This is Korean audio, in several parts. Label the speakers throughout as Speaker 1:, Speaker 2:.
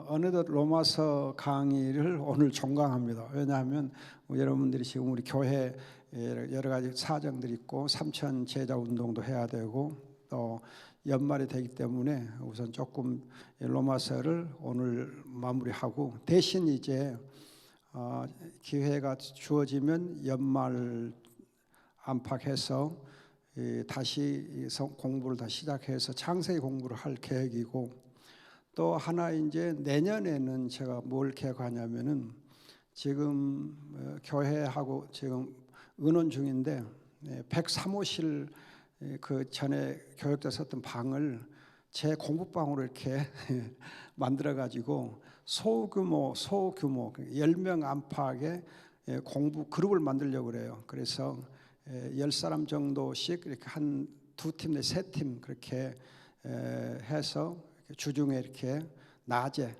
Speaker 1: 어느덧 로마서 강의를 오늘 종강합니다. 왜냐하면 여러분들이 지금 우리 교회 여러 가지 사정들이 있고 삼천 제자 운동도 해야 되고 또 연말이 되기 때문에 우선 조금 로마서를 오늘 마무리하고 대신 이제 기회가 주어지면 연말 안팎해서 다시 공부를 다시 시작해서 창세기 공부를 할 계획이고, 또 하나 이제 내년에는 제가 뭘 계획하냐면은 지금 교회하고 지금 의논 중인데 103호실 그 전에 교육자 썼던 방을 제 공부방으로 이렇게 만들어 가지고 소규모 10명 안팎의 공부 그룹을 만들려고 그래요. 그래서 10사람 정도씩 이렇게 한 두 팀 내 세 팀 그렇게 해서 주중에 이렇게 낮에,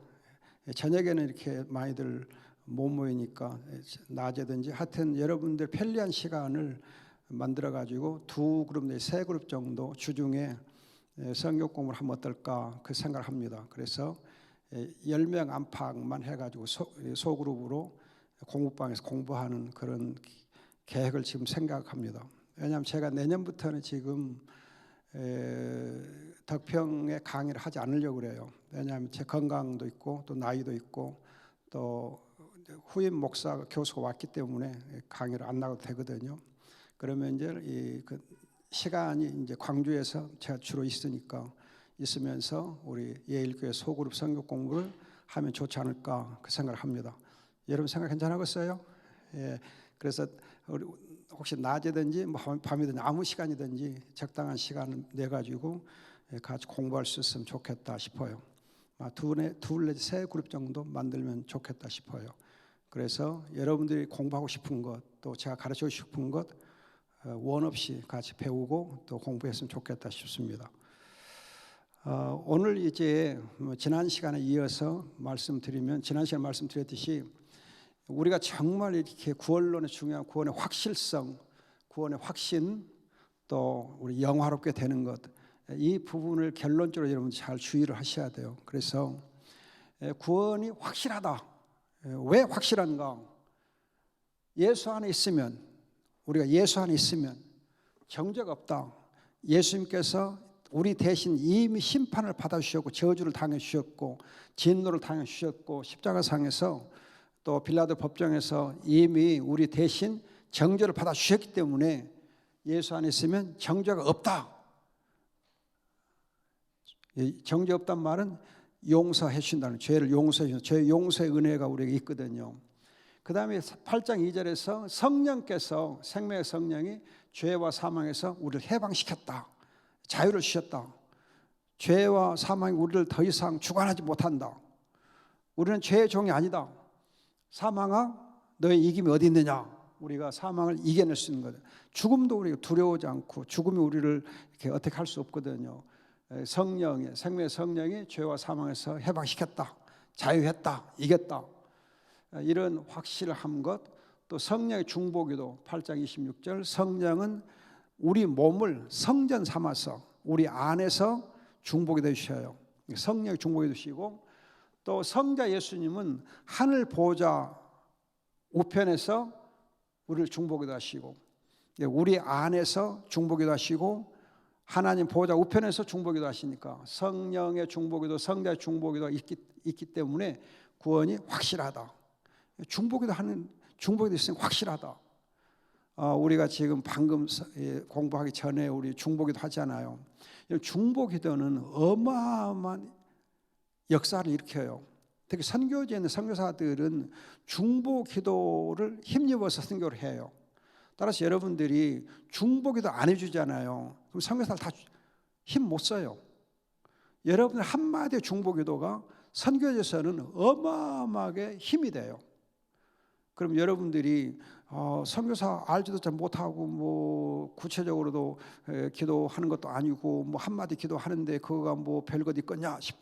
Speaker 1: 저녁에는 이렇게 많이들 못 모이니까 낮에든지 하여튼 여러분들 편리한 시간을 만들어 가지고 두 그룹 내 세 그룹 정도 주중에 성경 공부를 하면 어떨까 그 생각을 합니다. 그래서 10명 안팎만 해가지고 소그룹으로 공부방에서 공부하는 그런 계획을 지금 생각합니다. 왜냐하면 제가 내년부터는 지금 덕평에 강의를 하지 않으려고 그래요. 왜냐하면 제 건강도 있고 또 나이도 있고 또 후임 목사 교수가 왔기 때문에 강의를 안 나가도 되거든요. 그러면 이제 그 시간이 이제 광주에서 제가 주로 있으면서 우리 예일교회 소그룹 성경 공부를 하면 좋지 않을까 그 생각을 합니다. 여러분 생각 괜찮으겠어요? 예. 그래서 혹시 낮이든지 밤이든지 아무 시간이든지 적당한 시간을 내 가지고 같이 공부할 수 있으면 좋겠다 싶어요. 둘 내지 세 그룹 정도 만들면 좋겠다 싶어요. 그래서 여러분들이 공부하고 싶은 것, 또 제가 가르치고 싶은 것 원 없이 같이 배우고 또 공부했으면 좋겠다 싶습니다. 오늘 이제 지난 시간에 이어서 말씀드리면, 지난 시간에 말씀드렸듯이 우리가 정말 이렇게 구원론의 중요한 구원의 확실성, 구원의 확신, 또 우리 영화롭게 되는 것, 이 부분을 결론적으로 여러분 잘 주의를 하셔야 돼요. 그래서 구원이 확실하다. 왜 확실한가? 예수 안에 있으면, 우리가 예수 안에 있으면 정죄가 없다. 예수님께서 우리 대신 이미 심판을 받아주셨고 저주를 당해주셨고 진노를 당해주셨고 십자가상에서 또 빌라도 법정에서 이미 우리 대신 정죄를 받아주셨기 때문에 예수 안에 있으면 정죄가 없다. 정죄 없단 말은 용서해 주신다는, 죄를 용서해 주신다는, 죄 용서의 은혜가 우리에게 있거든요. 그 다음에 8장 2절에서 성령께서, 생명의 성령이 죄와 사망에서 우리를 해방시켰다. 자유를 주셨다. 죄와 사망이 우리를 더 이상 주관하지 못한다. 우리는 죄의 종이 아니다. 사망아, 너의 이김이 어디 있느냐? 우리가 사망을 이겨낼 수 있는 거다. 죽음도 우리가 두려워하지 않고 죽음이 우리를 이렇게 어떻게 할 수 없거든요. 성령의, 생명의 성령이 죄와 사망에서 해방시켰다. 자유했다. 이겼다. 이런 확실한 것, 또 성령의 중보기도 8장 26절, 성령은 우리 몸을 성전 삼아서 우리 안에서 중보기도 해주셔요. 성령의 중보기도 주시고, 또 성자 예수님은 하늘 보좌 우편에서 우리를 중보기도 하시고, 우리 안에서 중보기도 하시고 하나님 보좌 우편에서 중보기도 하시니까 성령의 중보기도, 성자의 중보기도 있기 때문에 구원이 확실하다. 중보기도 있으니 확실하다. 우리가 지금 방금 공부하기 전에 우리 중보기도 하잖아요. 중보기도는 어마어마한 역사를 일으켜요. 특히 선교지에 있는 선교사들은 중보기도를 힘입어서 선교를 해요. 따라서 여러분들이 중보기도 안 해주잖아요. 그럼 선교사들 다 힘 못 써요. 여러분들 한마디의 중보기도가 선교지에서는 어마어마하게 힘이 돼요. 그럼 여러분들이 선교사 알지도 잘 못하고 뭐 구체적으로도 기도하는 것도 아니고 뭐 한마디 기도하는데 그거가 뭐 별것 있겠냐 싶.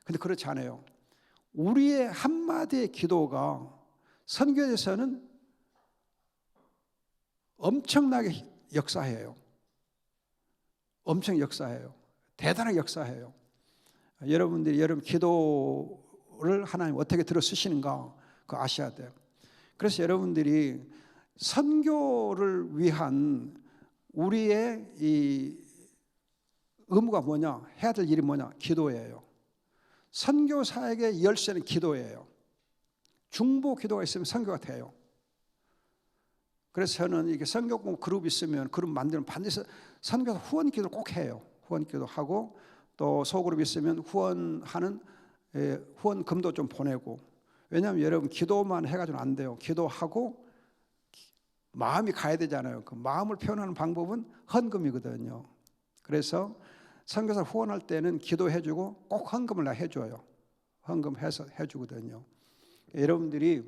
Speaker 1: 근데 그렇지 않아요. 우리의 한마디의 기도가 선교에서는 엄청나게 역사해요. 엄청 역사해요. 대단하게 역사해요. 여러분들이 여러분 기도를 우리를 하나님 어떻게 들어 쓰시는가 그거 아셔야 돼요. 그래서 여러분들이 선교를 위한 우리의 이 의무가 뭐냐, 해야 될 일이 뭐냐, 기도예요. 선교사에게 열쇠는 기도예요. 중보 기도가 있으면 선교가 돼요. 그래서 저는 이게 선교공 그룹 있으면 그룹 만들면 반드시 선교사 후원 기도를 꼭 해요. 후원 기도 하고 또 소그룹 있으면 후원금도 좀 보내고. 왜냐하면 여러분 기도만 해가지고는 안 돼요. 기도하고 마음이 가야 되잖아요. 그 마음을 표현하는 방법은 헌금이거든요. 그래서 선교사 후원할 때는 기도해주고 꼭 헌금을 다 해줘요. 헌금해서 해주거든요. 여러분들이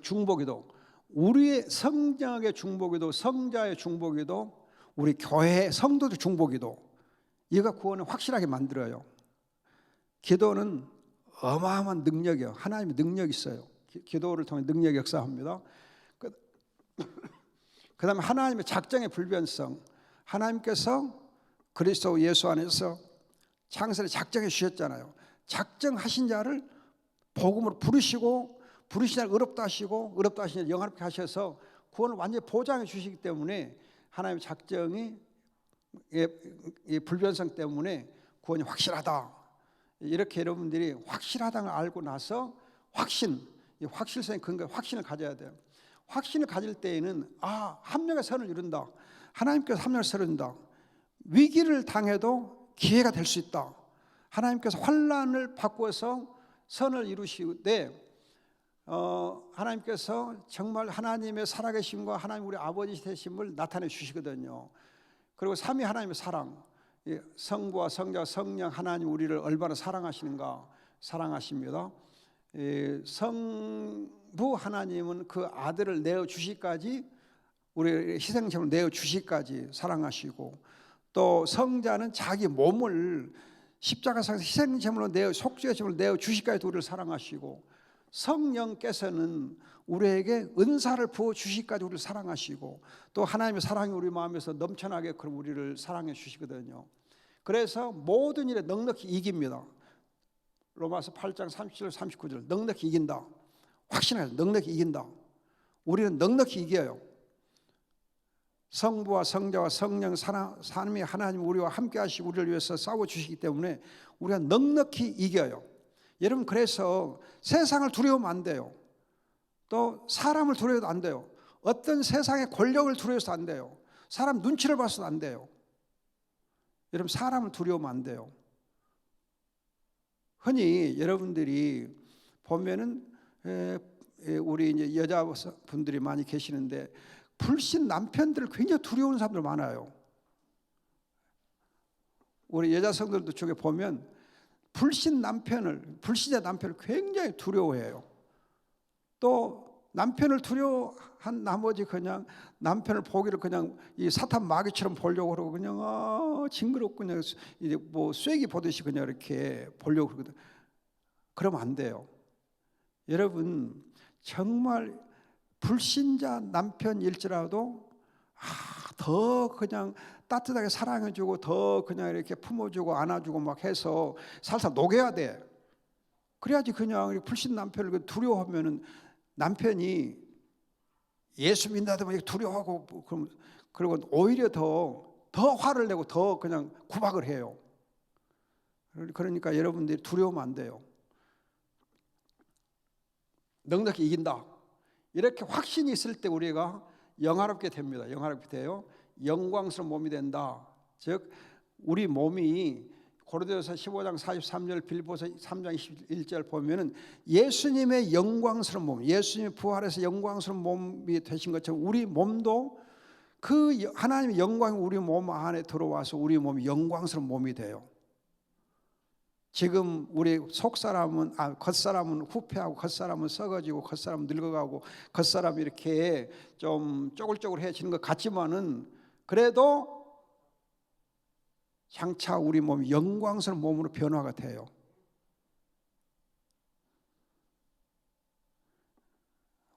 Speaker 1: 중보기도, 우리의 성령의 중보기도, 성자의 중보기도, 우리 교회 성도들 중보기도, 이가 구원을 확실하게 만들어요. 기도는 어마어마한 능력이에요. 하나님의 능력이 있어요. 기도를 통해 능력이 역사합니다. 그 다음에 하나님의 작정의 불변성, 하나님께서 그리스도 예수 안에서 창세를 작정해 주셨잖아요. 작정하신 자를 복음으로 부르시고, 부르신 자를 의롭다 하시고, 의롭다 하신 자를 영화롭게 하셔서 구원을 완전히 보장해 주시기 때문에 하나님의 작정이 불변성 때문에 구원이 확실하다. 이렇게 여러분들이 확실하다는 걸 알고 나서 이 확실성의 근거, 확신을 가져야 돼요. 확신을 가질 때에는 한 명의 선을 이룬다. 하나님께서 한 명을 세운다. 위기를 당해도 기회가 될 수 있다. 하나님께서 환난을 바꾸어서 선을 이루시되 하나님께서 정말 하나님의 살아계심과 하나님 우리 아버지 되심을 나타내 주시거든요. 그리고 삼위 하나님의 사랑, 성부와 성자와 성령 하나님 우리를 얼마나 사랑하시는가, 사랑하십니다. 성부 하나님은 그 아들을 내어 주시까지, 우리 희생제물을 내어 주시까지 사랑하시고, 또 성자는 자기 몸을 십자가상에서 희생제물로 속죄의 제물로 내어 주시까지 우리를 사랑하시고, 성령께서는 우리에게 은사를 부어 주시까지 우리를 사랑하시고, 또 하나님의 사랑이 우리 마음에서 넘쳐나게 그럼 우리를 사랑해 주시거든요. 그래서 모든 일에 넉넉히 이깁니다. 로마서 8장 37절 39절 넉넉히 이긴다. 확신하죠. 넉넉히 이긴다. 우리는 넉넉히 이겨요. 성부와 성자와 성령 삼위 하나님 우리와 함께 하시고 우리를 위해서 싸워주시기 때문에 우리가 넉넉히 이겨요. 여러분, 그래서 세상을 두려우면 안 돼요. 또 사람을 두려워도 안 돼요. 어떤 세상의 권력을 두려워서 안 돼요. 사람 눈치를 봐서도 안 돼요. 여러분, 사람을 두려우면 안 돼요. 흔히 여러분들이 보면은 우리 이제 여자분들이 많이 계시는데 불신 남편들을 굉장히 두려워하는 사람들 많아요. 우리 여자 성도들 쪽에 보면 불신자 남편을 굉장히 두려워해요. 또 남편을 두려워한 나머지 그냥 남편을 보기를 그냥 이 사탄 마귀처럼 보려고 그러고 그냥 징그럽고 그냥 이제 뭐 쐐기 보듯이 그냥 이렇게 보려고 그러거든. 그러면 안 돼요. 여러분, 정말 불신자 남편일지라도 더 그냥 따뜻하게 사랑해주고 더 그냥 이렇게 품어주고 안아주고 막 해서 살살 녹여야 돼. 그래야지 그냥 불신 남편을 두려워하면은 남편이 예수 믿는다고 두려워하고 그리고 오히려 더 화를 내고 더 그냥 구박을 해요. 그러니까 여러분들이 두려우면 안 돼요. 넉넉히 이긴다. 이렇게 확신이 있을 때 우리가 영화롭게 됩니다. 영화롭게 돼요. 영광스러운 몸이 된다. 즉 우리 몸이 고린도전서 15장 43절, 빌보서 3장 21절 보면은 예수님의 영광스러운 몸, 예수님의 부활해서 영광스러운 몸이 되신 것처럼 우리 몸도 그 하나님의 영광이 우리 몸 안에 들어와서 우리 몸이 영광스러운 몸이 돼요. 지금 우리 속사람은 겉사람은 후패하고 겉사람은 썩어지고 겉사람은 늙어가고 겉사람이 이렇게 좀 쪼글쪼글해지는 것 같지만은 그래도 장차 우리 몸이 영광스러운 몸으로 변화가 돼요.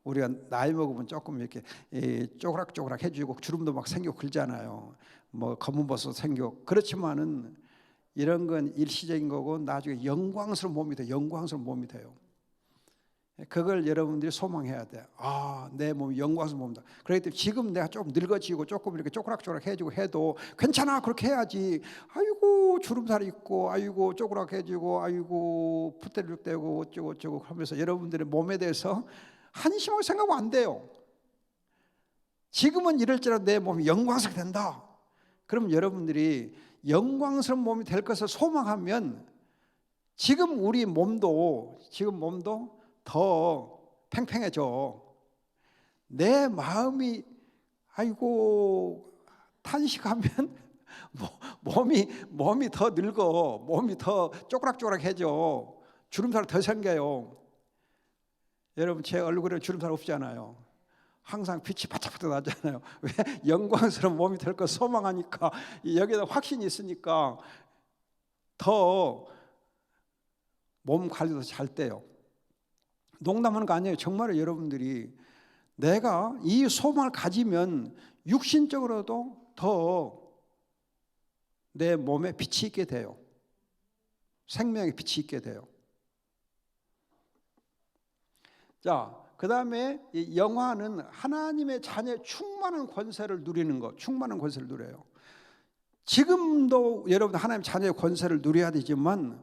Speaker 1: 우리가 나이 먹으면 조금 이렇게 쪼그락쪼그락 해지고 주름도 막 생기고 그러잖아요. 뭐 검은 버섯 생기고. 그렇지만은 이런 건 일시적인 거고 나중에 영광스러운 몸이 돼요. 영광스러운 몸이 돼요. 그걸 여러분들이 소망해야 돼. 내 몸이 영광스러운 몸이다. 그렇기 때문에 지금 내가 조금 늙어지고 조금 이렇게 쪼그락쪼그락해지고 해도 괜찮아. 그렇게 해야지. 아이고 주름살 있고 아이고 쪼그락해지고 아이고 푸대륙되고 어쩌고 하면서 여러분들의 몸에 대해서 한심하게 생각하면 안 돼요. 지금은 이럴지라도 내 몸이 영광스럽게 된다. 그럼 여러분들이 영광스러운 몸이 될 것을 소망하면 지금 우리 몸도 더 팽팽해져. 내 마음이 아이고 탄식하면 몸이 더 늙어. 몸이 더 쪼그락쪼그락해져. 주름살 더 생겨요. 여러분 제 얼굴에 주름살 없잖아요. 항상 빛이 바짝바짝 나잖아요. 왜? 영광스러운 몸이 될 거 소망하니까, 여기다 확신이 있으니까 더 몸 관리도 잘 돼요. 농담하는 거 아니에요. 정말로 여러분들이 내가 이 소망을 가지면 육신적으로도 더 내 몸에 빛이 있게 돼요. 생명의 빛이 있게 돼요. 자, 그 다음에 영화는 하나님의 자녀의 충만한 권세를 누리는 것, 충만한 권세를 누려요. 지금도 여러분 하나님 자녀의 권세를 누려야 되지만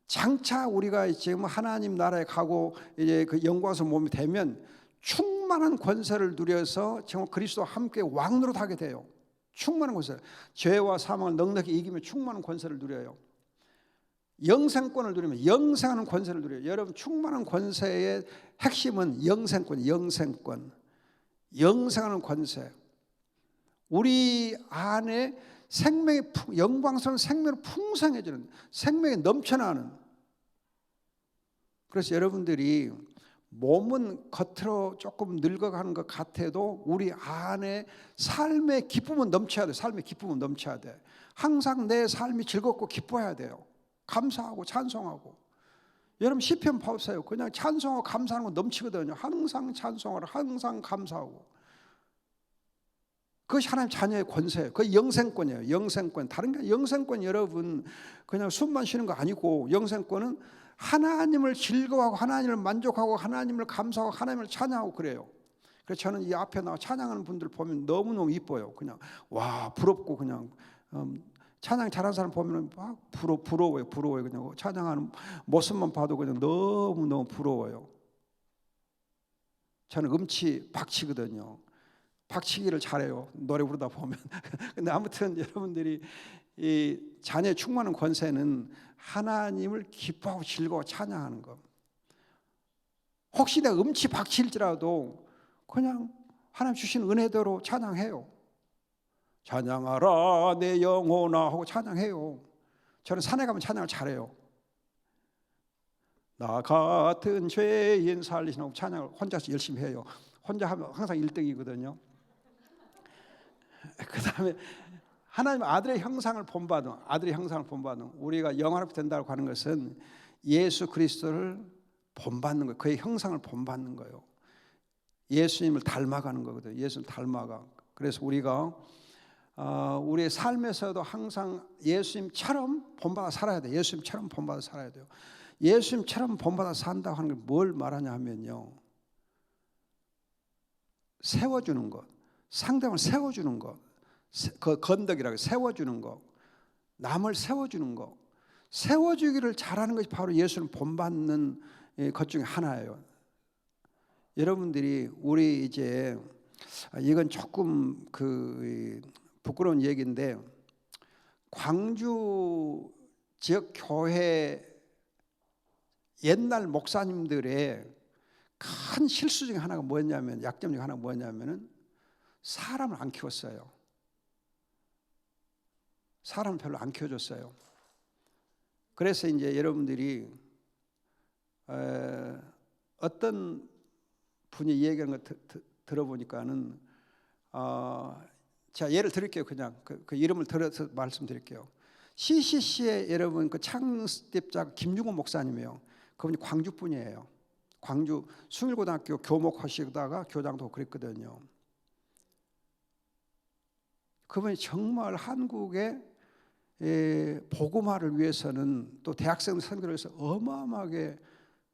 Speaker 1: 장차 우리가 지금 하나님 나라에 가고 이제 그 영광스러운 몸이 되면 충만한 권세를 누려서 정말 그리스도와 함께 왕노릇 하게 돼요. 충만한 권세. 죄와 사망을 넉넉히 이기며 충만한 권세를 누려요. 영생권을 누리면 영생하는 권세를 누려요. 여러분 충만한 권세의 핵심은 영생권. 영생하는 권세. 우리 안에 생명의 영광스러운 생명을 풍성해지는, 생명이 넘쳐나는. 그래서 여러분들이 몸은 겉으로 조금 늙어가는 것 같아도 우리 안에 삶의 기쁨은 넘쳐야 돼. 삶의 기쁨은 넘쳐야 돼. 항상 내 삶이 즐겁고 기뻐야 돼요. 감사하고 찬송하고. 여러분 시편 보세요. 그냥 찬송하고 감사하는 거 넘치거든요. 항상 찬송하고 항상 감사하고. 그것이 하나님 자녀의 권세예요. 그게 영생권이에요. 영생권. 다른 게 영생권 여러분 그냥 숨만 쉬는 거 아니고 영생권은 하나님을 즐거워하고 하나님을 만족하고 하나님을 감사하고 하나님을 찬양하고 그래요. 그래서 저는 이 앞에 나와 찬양하는 분들 보면 너무너무 이뻐요. 그냥 와 부럽고 그냥 찬양 잘하는 사람 보면 막 부러워요. 그냥 찬양하는 모습만 봐도 그냥 너무너무 부러워요. 저는 음치 박치거든요. 박치기를 잘해요. 노래 부르다 보면. 근데 아무튼 여러분들이 이 자녀의 충만한 권세는 하나님을 기뻐하고 즐거워 찬양하는 것. 혹시 내가 음치 박칠지라도 그냥 하나님 주신 은혜대로 찬양해요. 찬양하라 내 영혼아 하고 찬양해요. 저는 산에 가면 찬양을 잘해요. 나 같은 죄인 살리시라고 찬양을 혼자서 열심히 해요. 혼자 하면 항상 1등이거든요. 그 다음에 하나님 아들의 형상을 본받은 우리가 영화롭게 된다고 하는 것은 예수 그리스도를 본받는 거예요. 그의 형상을 본받는 거예요. 예수님을 닮아가는 거거든요. 예수님을 닮아가. 그래서 우리가 우리의 삶에서도 항상 예수님처럼 본받아 살아야 돼요. 예수님처럼 본받아 살아야 돼요. 예수님처럼 본받아 산다고 하는 게 뭘 말하냐 하면요. 세워주는 것, 상대방을 세워주는 것, 그 건덕이라고 세워주는 것, 남을 세워주는 것, 세워주기를 잘하는 것이 바로 예수를 본받는 것 중에 하나예요. 여러분들이 우리 이제 이건 조금 부끄러운 얘기인데 광주 지역 교회 옛날 목사님들의 큰 실수 중에 하나가 뭐였냐면 약점 중에 하나가 뭐였냐면은 사람을 안 키웠어요. 사람을 별로 안 키워줬어요. 그래서 이제 여러분들이 어떤 분이 얘기하는 거 들어보니까는 제가 예를 들을게요. 그냥 그 이름을 들어서 말씀드릴게요. CCC의 여러분 그 창립자 김중호 목사님이에요. 그분이 광주 분이에요. 광주 숭일고등학교 교목하시다가 교장도 그랬거든요. 그분이 정말 한국의 복음화를 위해서는 또 대학생 선교를 위해서 어마어마하게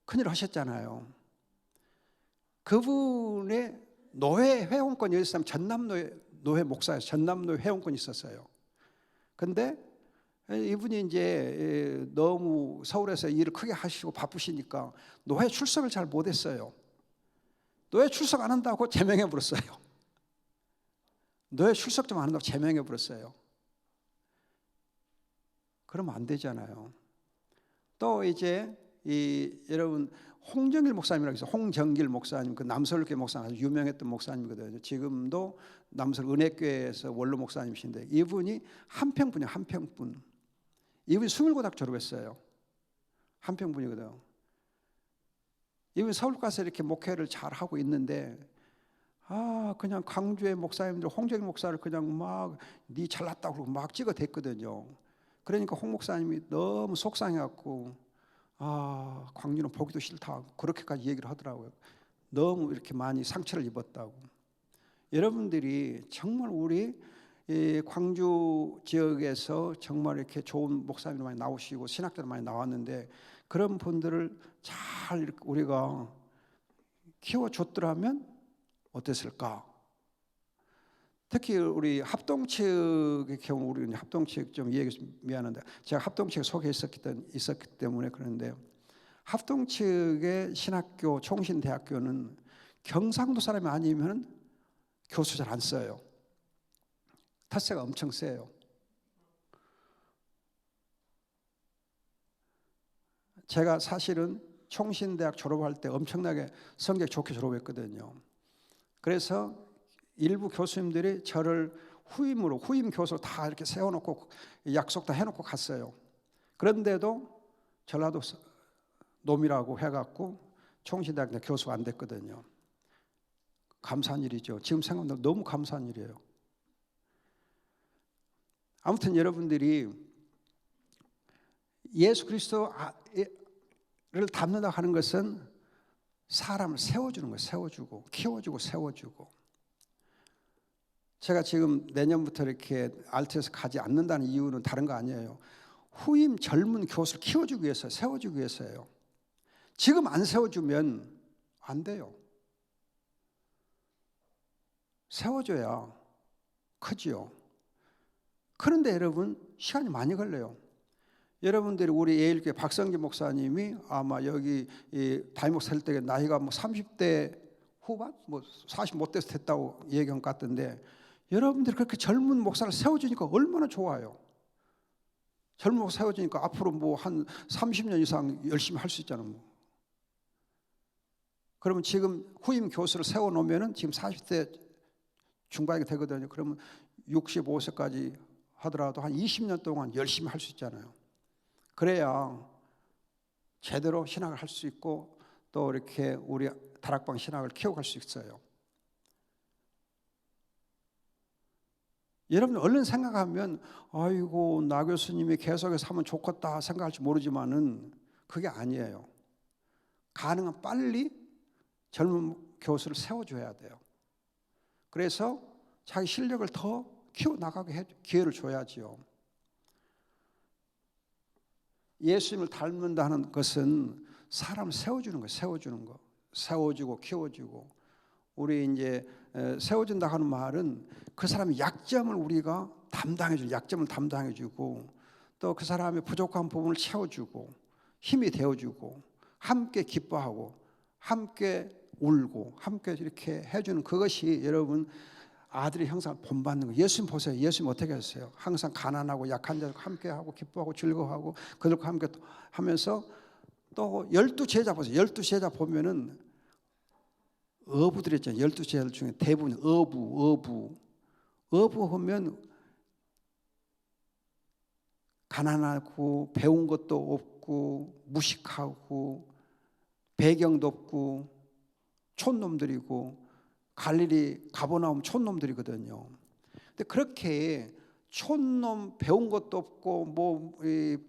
Speaker 1: 큰일을 하셨잖아요. 그분의 노회 회원권이 있었으면 전남노회 목사예요. 전남노회 회원권이 있었어요. 근데 이분이 이제 너무 서울에서 일을 크게 하시고 바쁘시니까 노회 출석을 잘 못했어요. 노회 출석 안 한다고 제명해 버렸어요. 노회 출석 좀 안 한다고 제명해 버렸어요. 그러면 안 되잖아요. 또 이제 여러분 홍정길 목사님이라고 해서 홍정길 목사님, 그 남서울교회 목사님 아주 유명했던 목사님이거든요. 지금도 남서울 은혜교회에서 원로 목사님이신데 이분이 한평분이에요. 한평분. 이분이 숭일고등학교 졸업했어요. 한평분이거든요. 이분이 서울 가서 이렇게 목회를 잘 하고 있는데 그냥 광주의 목사님들 홍정길 목사를 그냥 막 니 잘났다고 그러고 막 찍어댔거든요. 그러니까 홍 목사님이 너무 속상해갖고 광주는 보기도 싫다 그렇게까지 얘기를 하더라고요. 너무 이렇게 많이 상처를 입었다고. 여러분들이 정말 우리 광주 지역에서 정말 이렇게 좋은 목사님들 많이 나오시고 신학자들 많이 나왔는데 그런 분들을 잘 이렇게 우리가 키워줬더라면 어땠을까? 특히 우리 합동 측의 경우 우리 합동 측좀 얘기 미안한데 제가 합동 측 속에 있었기 때문에 그런데 합동 측의 신학교 총신대학교는 경상도 사람이 아니면 교수 잘 안 써요. 텃세가 엄청 세요. 제가 사실은 총신대학 졸업할 때 엄청나게 성적 좋게 졸업했거든요. 그래서 일부 교수님들이 저를 후임 교수로 다 이렇게 세워놓고 약속 다 해놓고 갔어요. 그런데도 전라도 놈이라고 해갖고 총신대학 교수가 안 됐거든요. 감사한 일이죠. 지금 생각하면 너무 감사한 일이에요. 아무튼 여러분들이 예수 그리스도를 닮는다 하는 것은 사람을 세워주는 거예요. 세워주고 키워주고 세워주고. 제가 지금 내년부터 이렇게 RT에서 가지 않는다는 이유는 다른 거 아니에요. 후임 젊은 교수를 키워주기 위해서 세워주기 위해서예요. 지금 안 세워주면 안 돼요. 세워줘야 크지요. 그런데 여러분 시간이 많이 걸려요. 여러분들이 우리 예일교회 박성기 목사님이 아마 여기 담임 목사 할 때 나이가 30대 후반 40 못 돼서 됐다고 얘기한 것 같던데 여러분들이 그렇게 젊은 목사를 세워주니까 얼마나 좋아요. 젊은 목사 세워주니까 앞으로 한 30년 이상 열심히 할 수 있잖아요. 그러면 지금 후임 교수를 세워놓으면 지금 40대 중반이 되거든요. 그러면 65세까지 하더라도 한 20년 동안 열심히 할 수 있잖아요. 그래야 제대로 신학을 할 수 있고 또 이렇게 우리 다락방 신학을 키워갈 수 있어요. 여러분 얼른 생각하면 아이고 나 교수님이 계속해서 하면 좋겠다 생각할지 모르지만은 그게 아니에요. 가능한 빨리 젊은 교수를 세워줘야 돼요. 그래서 자기 실력을 더 키워나가게 기회를 줘야지요. 예수님을 닮는다는 것은 사람을 세워주는 거예요. 세워주는 거. 세워주고 키워주고. 우리 이제 세워준다 하는 말은 그 사람의 약점을 우리가 담당해주고 약점을 담당해주고 또 그 사람의 부족한 부분을 채워주고 힘이 되어주고 함께 기뻐하고 함께 울고 함께 이렇게 해주는 그것이 여러분 아들의 형상을 본받는 거예요. 예수님 보세요. 예수님 어떻게 하셨어요? 항상 가난하고 약한 자들과 함께하고 기뻐하고 즐거워하고 그들과 함께 하면서 또 12제자 보세요. 12제자 보면은 어부들 있잖아요. 12제자 중에 대부분 어부 하면 가난하고 배운 것도 없고 무식하고 배경도 없고 촌놈들이고 갈릴리 가버나움 촌놈들이거든요. 근데 그렇게 촌놈 배운 것도 없고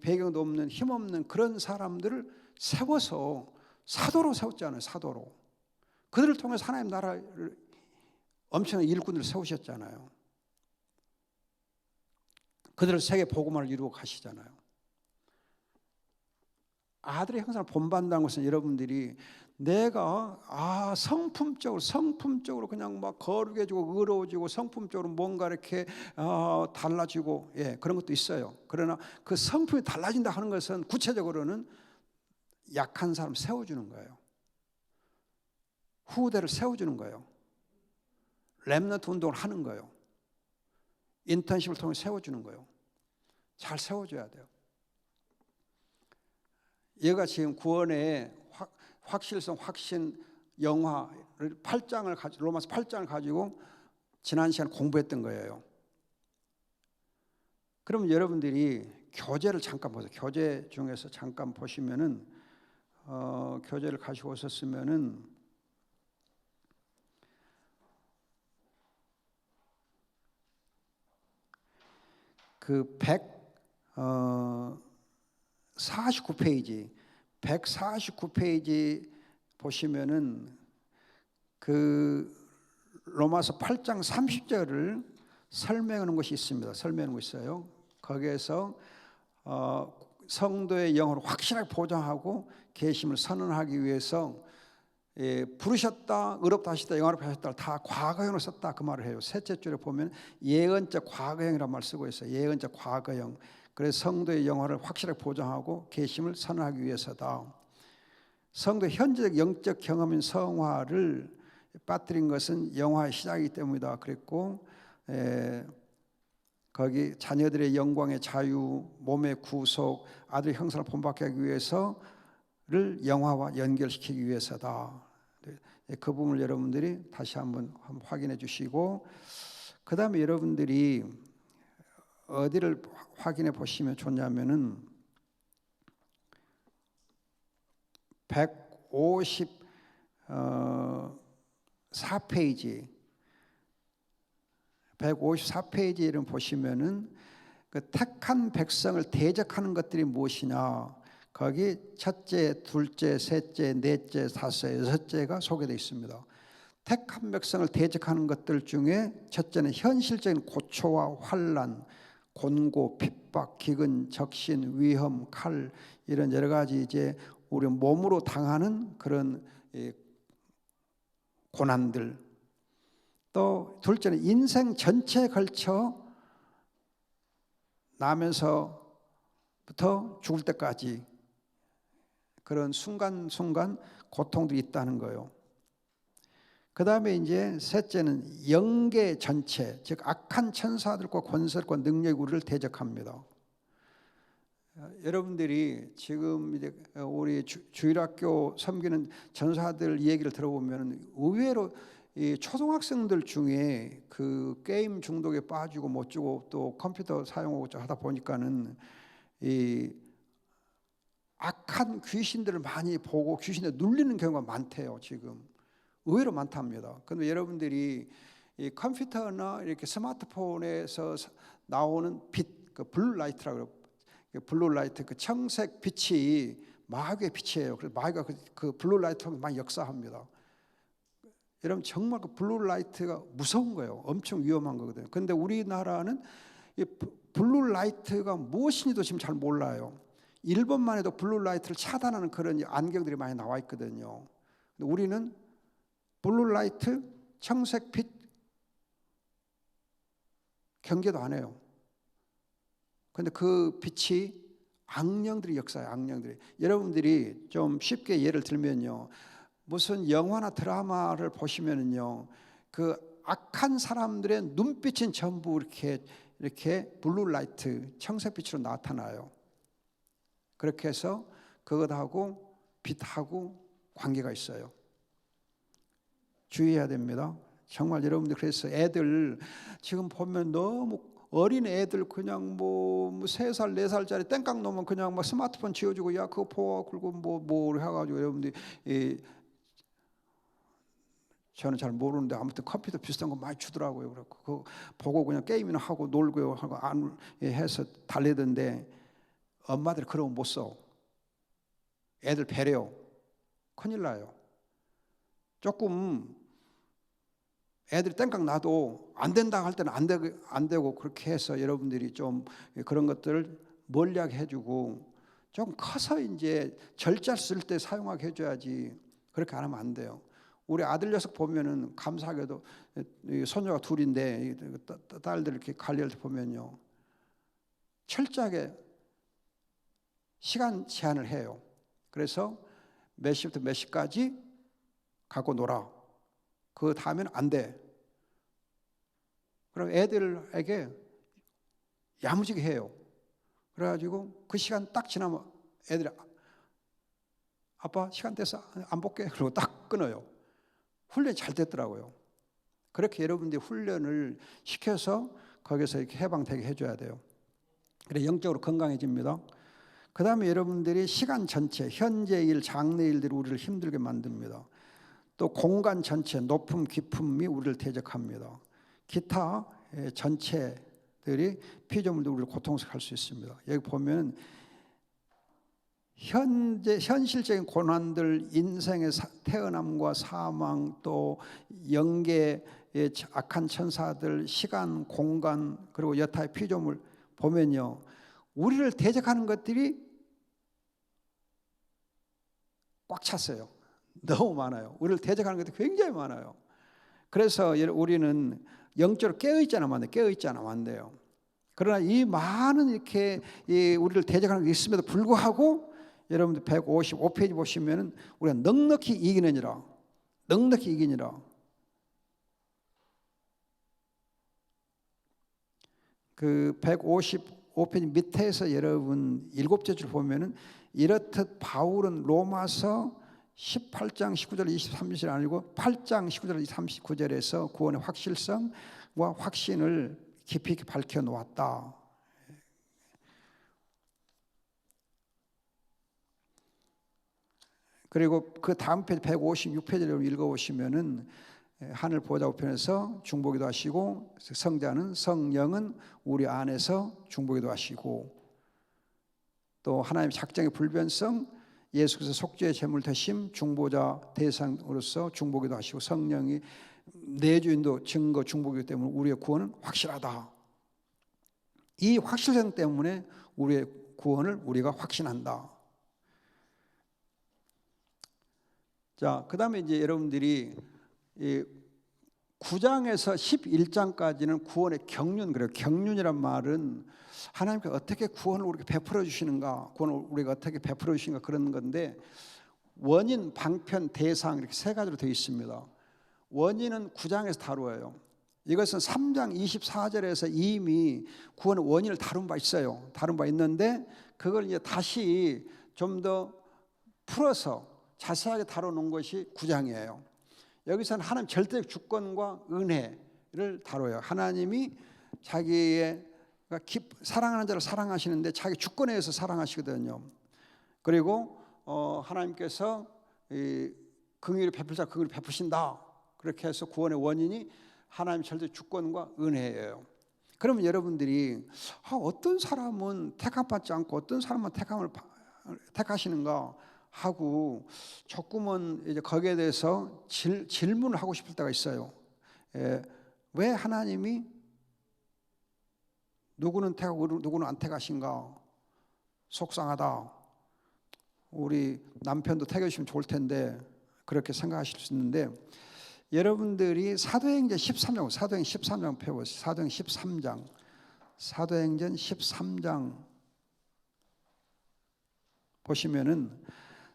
Speaker 1: 배경도 없는 힘없는 그런 사람들을 세워서 사도로 세웠잖아요. 사도로. 그들을 통해서 하나님 나라를 엄청난 일꾼들을 세우셨잖아요. 그대로 세계 복음화를 이루어 가시잖아요. 아들의 형상을 본받는다는 것은 여러분들이 내가 성품적으로 그냥 막 거룩해지고 의로워지고 성품적으로 뭔가 이렇게 달라지고, 예, 그런 것도 있어요. 그러나 그 성품이 달라진다 하는 것은 구체적으로는 약한 사람 세워주는 거예요. 후대를 세워주는 거예요. 렘넌트 운동을 하는 거예요. 인턴십을 통해 세워주는 거예요. 잘 세워줘야 돼요. 얘가 지금 구원의 확실성, 확신, 영화를 로마서 8장을 가지고 지난 시간에 공부했던 거예요. 그럼 여러분들이 교재를 잠깐 보세요. 교재 중에서 잠깐 보시면은 교재를 가지고 오셨으면은 그 149페이지 보시면은 그 로마서 8장 30절을 설명하는 것이 있습니다. 설명하는 것이 있어요. 거기에서 성도의 영혼을 확실하게 보장하고 계심을 선언하기 위해서 부르셨다, 의롭다 하셨다, 영화롭다 하셨다 다 과거형으로 썼다 그 말을 해요. 셋째 줄에 보면 예언적 과거형이라는 말을 쓰고 있어요. 예언적 과거형. 그래서 성도의 영혼을 확실하게 보장하고 계심을 선언하기 위해서다. 성도의 현재적 영적 경험인 성화를 빠뜨린 것은 영화의 시작이기 때문이다 그랬고, 거기 자녀들의 영광의 자유, 몸의 구속, 아들의 형상을 본받게 하기 위해서를 영화와 연결시키기 위해서다. 그 부분을 여러분들이 다시 한번 확인해 주시고, 그 다음에 여러분들이 어디를 확인해 보시면 좋냐면은 154페이지를 보시면은 그 택한 백성을 대적하는 것들이 무엇이냐, 거기 첫째, 둘째, 셋째, 넷째, 다섯째, 여섯째가 소개되어 있습니다. 택한 백성을 대적하는 것들 중에 첫째는 현실적인 고초와 환난, 곤고, 핍박, 기근, 적신, 위험, 칼, 이런 여러 가지 이제 우리 몸으로 당하는 그런 고난들. 또 둘째는 인생 전체에 걸쳐 나면서부터 죽을 때까지 그런 순간순간 고통들이 있다는 거예요. 그 다음에 이제 셋째는 영계 전체, 즉 악한 천사들과 권세들과 능력이 우리를 대적합니다. 여러분들이 지금 이제 우리 주일학교 섬기는 전사들 얘기를 들어보면 의외로 이 초등학생들 중에 그 게임 중독에 빠지고 못 주고 또 컴퓨터 사용하고 하다 보니까는 이 악한 귀신들을 많이 보고 귀신에 눌리는 경우가 많대요. 지금 의외로 많답니다. 그런데 여러분들이 이 컴퓨터나 이렇게 스마트폰에서 나오는 빛, 그 블루 라이트라고 그래요. 블루 라이트, 그 청색 빛이 마귀의 빛이에요. 그래서 마귀가 그 블루 라이트로 많이 역사합니다. 여러분 정말 그 블루 라이트가 무서운 거예요. 엄청 위험한 거거든요. 그런데 우리나라는 이 블루 라이트가 무엇인지도 지금 잘 몰라요. 일본만 해도 블루 라이트를 차단하는 그런 안경들이 많이 나와 있거든요. 근데 우리는 블루 라이트, 청색빛 경계도 안 해요. 그런데 그 빛이 악령들이 역사해요. 악령들이. 여러분들이 좀 쉽게 예를 들면요, 무슨 영화나 드라마를 보시면은요, 그 악한 사람들의 눈빛은 전부 이렇게 블루 라이트, 청색빛으로 나타나요. 그렇게 해서 그것하고 빛하고 관계가 있어요. 주의해야 됩니다. 정말 여러분들, 그래서 애들 지금 보면 너무 어린 애들 그냥 뭐 3살, 4살짜리 땡깡 놓으면 그냥 막 스마트폰 지어주고 야 그거 보아 그리고 뭐 해가지고 여러분들이 저는 잘 모르는데 아무튼 컴퓨터 비슷한 거 많이 주더라고요. 그래서 그거 보고 그냥 게임이나 하고 놀고요 하고 안 해서 달래던데 엄마들 그러면 못 써. 애들 배려요. 큰일 나요. 조금 애들이 땡깡 나도 안 된다 할 때는 안 되고 그렇게 해서 여러분들이 좀 그런 것들을 멀리하게 해주고 좀 커서 이제 절제할 수 있을 때 사용하게 해줘야지. 그렇게 안 하면 안 돼요. 우리 아들 녀석 보면은 감사하게도 손녀가 둘인데 딸들 이렇게 관리할 때 보면요, 철저하게 시간 제한을 해요. 그래서 몇 시부터 몇 시까지 갖고 놀아. 그 다음에는 안 돼. 그럼 애들에게 야무지게 해요. 그래가지고 그 시간 딱 지나면 애들이 아빠 시간 됐어 안 볼게 그러고 딱 끊어요. 훈련이 잘 됐더라고요. 그렇게 여러분들이 훈련을 시켜서 거기서 이렇게 해방되게 해줘야 돼요. 그래 영적으로 건강해집니다. 그 다음에 여러분들이 시간 전체, 현재 일, 장래 일들이 우리를 힘들게 만듭니다. 또 공간 전체, 높음, 깊음이 우리를 대적합니다. 기타 전체들이 피조물도 우리를 고통스럽게 할 수 있습니다. 여기 보면 현실적인 고난들, 인생의 태어남과 사망, 또 영계의 악한 천사들, 시간, 공간, 그리고 여타의 피조물 보면요, 우리를 대적하는 것들이 꽉 찼어요. 너무 많아요. 우리를 대적하는 것들이 굉장히 많아요. 그래서 우리는 영적으로 깨어있지 않으면 안 돼요. 깨어있지 않으면 안 돼요. 그러나 이 많은 이렇게 우리를 대적하는 게 있음에도 불구하고 여러분들 155페이지 보시면은 우리가 넉넉히 이기느니라. 넉넉히 이기니라. 그 155페이지 밑에서 여러분 7째 줄 보면은 이렇듯 바울은 로마서 18장 19절 23절 아니고 8장 19절 39절에서 구원의 확실성과 확신을 깊이 있게 밝혀 놓았다. 그리고 그 다음 페이지 156페이지를 읽어보시면은 하늘 보좌 우편에서 중보기도 하시고 성자는 성령은 우리 안에서 중보기도 하시고 또 하나님의 작정의 불변성 예수께서 속죄의 제물 되심 중보자 대상으로서 중보기도 하시고 성령이 내주인도 증거 중보기도 때문에 우리의 구원은 확실하다. 이 확실성 때문에 우리의 구원을 우리가 확신한다. 자, 그 다음에 이제 여러분들이 9장에서 11장까지는 구원의 경륜, 그래요. 경륜이란 말은 하나님께서 어떻게 구원을 우리에게 베풀어 주시는가, 구원을 우리가 어떻게 베풀어 주시는가 그런 건데, 원인, 방편, 대상 이렇게 세 가지로 되어 있습니다. 원인은 9장에서 다루어요. 이것은 3장 24절에서 이미 구원의 원인을 다룬 바 있어요. 다룬 바 있는데 그걸 이제 다시 좀 더 풀어서 자세하게 다뤄놓은 것이 9장이에요. 여기서는 하나님 절대적 주권과 은혜를 다뤄요. 하나님이 자기의 사랑하는 자를 사랑하시는데 자기 주권에 의해서 사랑하시거든요. 그리고 하나님께서 긍휼을 베풀 자 긍휼을 베푸신다. 그렇게 해서 구원의 원인이 하나님 절대적 주권과 은혜예요. 그러면 여러분들이 어떤 사람은 택함받지 않고 어떤 사람은 택하시는가 하고 조금은 이제 거기에 대해서 질문을 하고 싶을 때가 있어요. 왜 하나님이 누구는 택하고 누구는 안 택하신가? 속상하다. 우리 남편도 택해주시면 좋을 텐데 그렇게 생각하실 수 있는데, 여러분들이 사도행전 13장, 사도행 13장 펴보세요. 사도행 13장, 사도행전 13장 보시면은